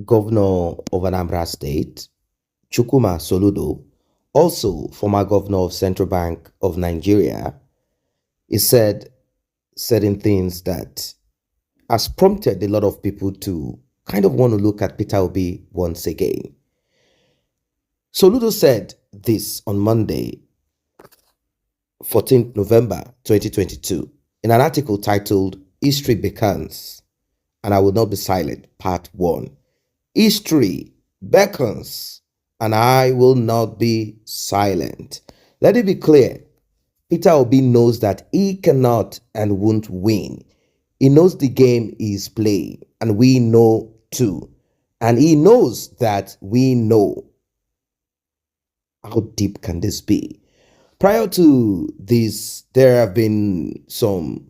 Governor of Anambra State, Chukwuma Soludo, also former governor of Central Bank of Nigeria, he said certain things that has prompted a lot of people to kind of want to look at Peter Obi once again. Soludo said this on Monday, 14th November 2022, in an article titled History Beckons, and I Will Not Be Silent, Part 1. History beckons, and I will not be silent. Let it be clear, Peter Obi knows that he cannot and won't win. He knows the game he is playing, and we know too. And he knows that we know. How deep can this be? Prior to this, there have been some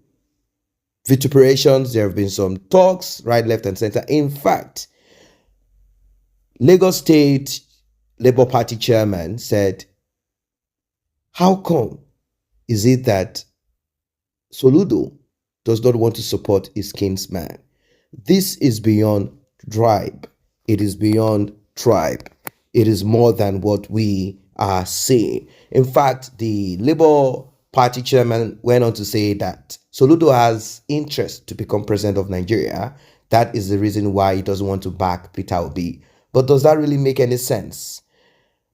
vituperations, there have been some talks, right, left, and center. In fact, Lagos State Labour Party chairman said, how come is it that Soludo does not want to support his kinsman? This is beyond tribe. It is beyond tribe. It is more than what we are saying. In fact, the Labour Party chairman went on to say that Soludo has interest to become president of Nigeria. That is the reason why he doesn't want to back Peter Obi. But does that really make any sense?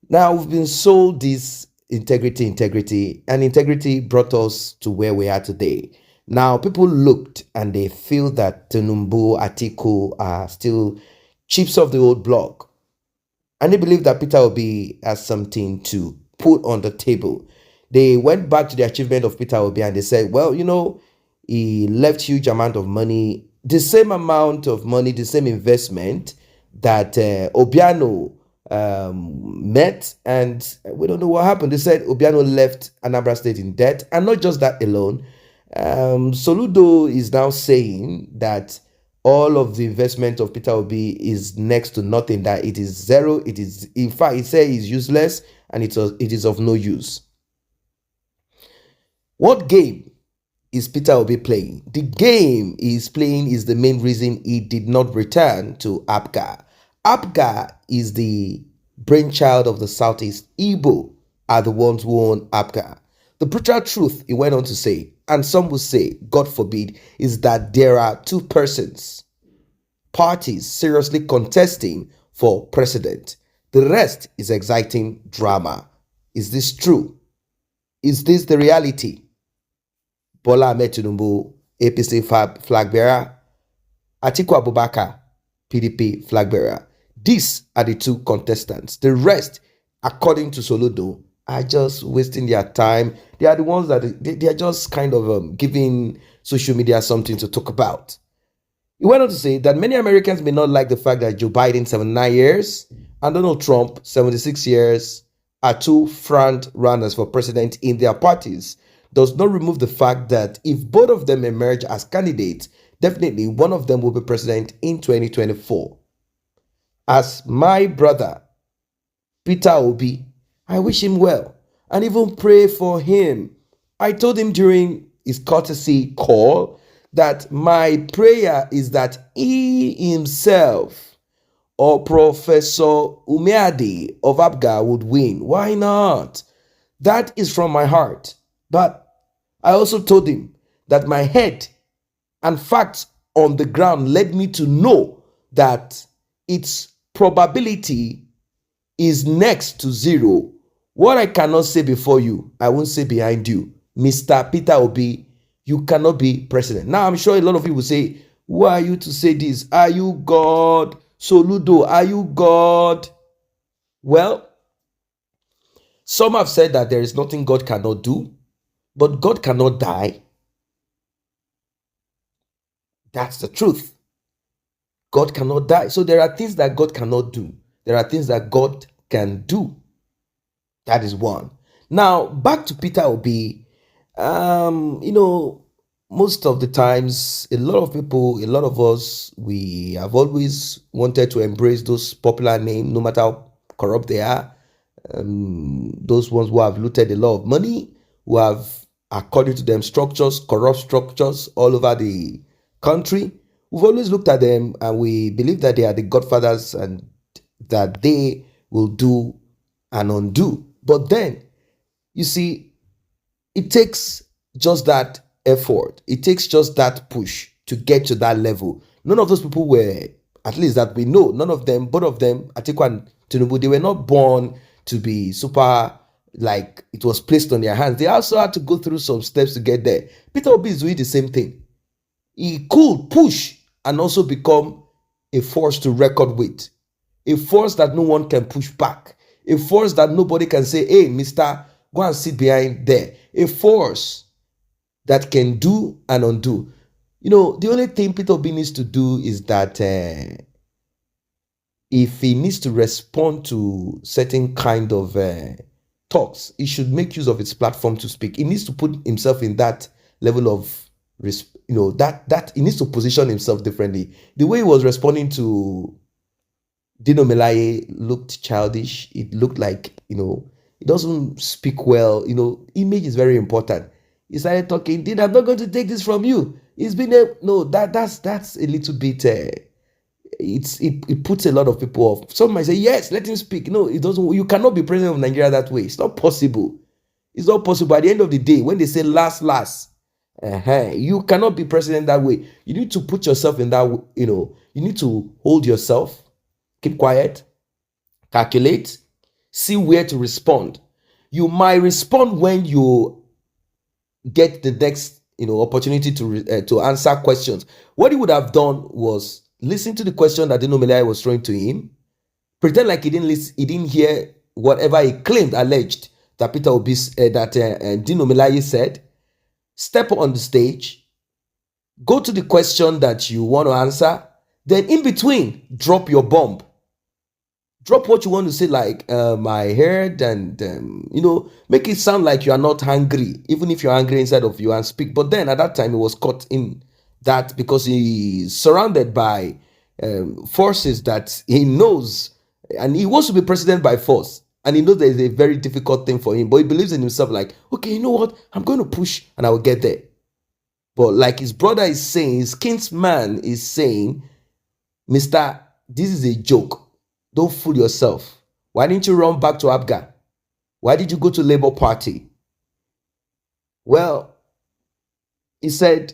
Now, we've been sold this integrity, and integrity brought us to where we are today. Now, people looked and they feel that Tinubu, Atiku are still chips of the old block. And they believe that Peter Obi has something to put on the table. They went back to the achievement of Peter Obi and they said, well, he left huge amount of money, the same amount of money, the same investment that Obiano met, and we don't know what happened. They said Obiano left Anambra State in debt, and not just that alone. Soludo is now saying that all of the investment of Peter Obi is next to nothing, that it is zero. It is, in fact, he said it's useless and it is of no use. What game is Peter Obi playing? The game he is playing is the main reason he did not return to APGA. APGA is the brainchild of the Southeast. Igbo are the ones who own APGA. The brutal truth, he went on to say, and some will say, God forbid, is that there are two parties seriously contesting for president. The rest is exciting drama. Is this true? Is this the reality? Bola Ahmed Tinubu, APC flag bearer. Atiku Abubakar, PDP flag bearer. These are the two contestants. The rest, according to Soludo, are just wasting their time. They are the ones that they are just kind of giving social media something to talk about. He went on to say that many Americans may not like the fact that Joe Biden, 79 years, and Donald Trump, 76 years, are two front runners for president in their parties. Does not remove the fact that if both of them emerge as candidates, definitely one of them will be president in 2024. As my brother, Peter Obi, I wish him well and even pray for him. I told him during his courtesy call that my prayer is that he himself or Professor Umeadi of APGA would win. Why not? That is from my heart. But I also told him that my head and facts on the ground led me to know that its probability is next to zero. What I cannot say before you, I won't say behind you. Mr. Peter Obi, you cannot be president. Now, I'm sure a lot of you will say, who are you to say this? Are you God? Soludo, are you God? Well, some have said that there is nothing God cannot do, but God cannot die. That's the truth. God cannot die. So there are things that God cannot do. There are things that God can do. That is one. Now, back to Peter Obi. Most of the times, a lot of people, a lot of us, we have always wanted to embrace those popular names, no matter how corrupt they are. Those ones who have looted a lot of money, who have, according to them, corrupt structures all over the country. We've always looked at them and we believe that they are the godfathers and that they will do and undo. But then, you see, it takes just that effort, it takes just that push to get to that level. None of those people were, at least that we know, none of them, both of them, Atiku and Tinubu, they were not born to be super, like it was placed on their hands. They also had to go through some steps to get there. Peter Obi is doing the same thing. He could push and also become a force to record with, a force that no one can push back, a force that nobody can say, hey, mister, go and sit behind there, a force that can do and undo. The only thing Peter Obi needs to do is that if he needs to respond to certain kind of talks, he should make use of his platform to speak. He needs to put himself in that level of, that he needs to position himself differently. The way he was responding to Dino Melaye looked childish. It looked like, he doesn't speak well. Image is very important. He started talking, Dino, I'm not going to take this from you. It's been that's a little bit, it puts a lot of people off. Some might say, yes, let him speak. No, it doesn't. You cannot be president of Nigeria that way. It's not possible. It's not possible. At the end of the day, when they say last, you cannot be president that way. You need to put yourself in that, you need to hold yourself, keep quiet, calculate, see where to respond. You might respond when you get the next, opportunity to answer questions. What he would have done was listen to the question that Dino Melaye was throwing to him, pretend like he didn't hear whatever he claimed, alleged that Peter Obi, Dino Melaye said. Step on the stage, go to the question that you want to answer, then in between, drop your bomb. Drop what you want to say, like, I heard, and, make it sound like you are not hungry, even if you're angry inside of you, and speak. But then at that time, he was caught in that because he's surrounded by forces that he knows, and he wants to be president by force. And he knows that it's a very difficult thing for him, but he believes in himself, like, okay, you know what? I'm going to push and I will get there. But like his brother is saying, his kinsman is saying, Mister, this is a joke. Don't fool yourself. Why didn't you run back to Abga? Why did you go to Labour Party? Well, he said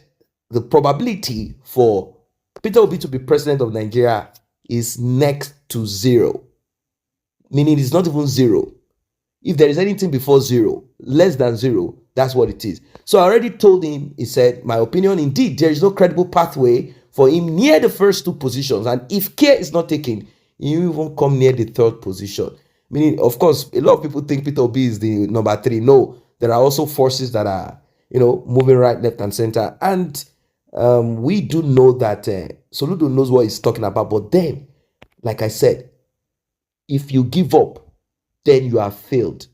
the probability for Peter Obi to be president of Nigeria is next to zero. Meaning it's not even zero. If there is anything before zero, less than zero, that's what it is. So I already told him, he said, my opinion, indeed, there is no credible pathway for him near the first two positions. And if care is not taken, he won't come near the third position. Meaning, of course, a lot of people think Peter Obi is the number 3. No, there are also forces that are, moving right, left, and center. And we do know that Soludo knows what he's talking about. But then, like I said, if you give up, then you have failed.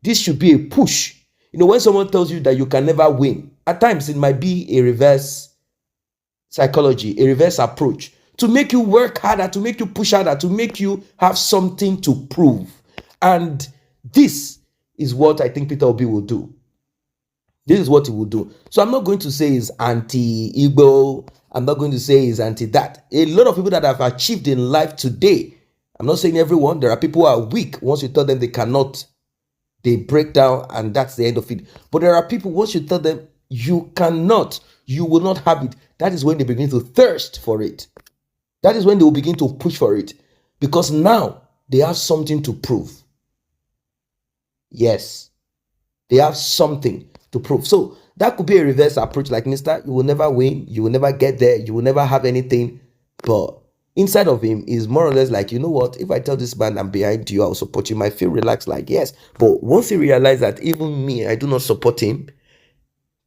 This should be a push. When someone tells you that you can never win, at times it might be a reverse psychology, a reverse approach to make you work harder, to make you push harder, to make you have something to prove. And this is what I think Peter Obi will do. This is what he will do. So I'm not going to say he's anti-Igbo. I'm not going to say he's anti-that. A lot of people that have achieved in life today, I'm not saying everyone, there are people who are weak. Once you tell them they cannot, they break down and that's the end of it. But there are people, once you tell them you cannot, you will not have it, that is when they begin to thirst for it. That is when they will begin to push for it. Because now they have something to prove. Yes, they have something to prove. So that could be a reverse approach, like, mister, you will never win, you will never get there, you will never have anything. But inside of him is more or less like, you know what, if I tell this man I'm behind you, I'll support you, might feel relaxed, like, yes. But once he realizes that even me, I do not support him,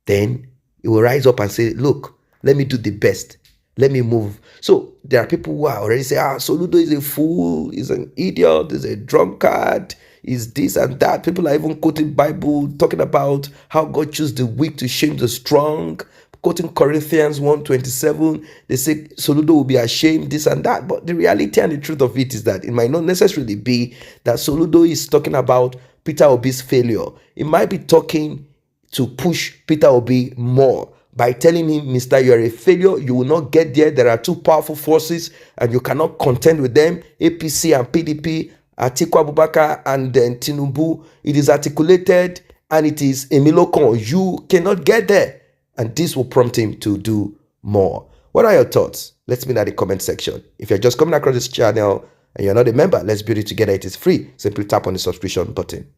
then he will rise up and say, look, let me do the best. Let me move. So there are people who are already saying, Soludo is a fool, he's an idiot, he's a drunkard, he's this and that. People are even quoting Bible, talking about how God chose the weak to shame the strong. Quoting Corinthians 1:27, they say Soludo will be ashamed, this and that. But the reality and the truth of it is that it might not necessarily be that Soludo is talking about Peter Obi's failure. It might be talking to push Peter Obi more. by telling him, Mr. You are a failure, you will not get there. There are two powerful forces and you cannot contend with them, APC and PDP, Atiku Abubakar and then Tinubu. It is articulated and it is Emilokon. You cannot get there. And this will prompt him to do more. What are your thoughts? Let's me know in the comment section. If you're just coming across this channel and you're not a member, let's build it together. It is free. Simply tap on the subscription button.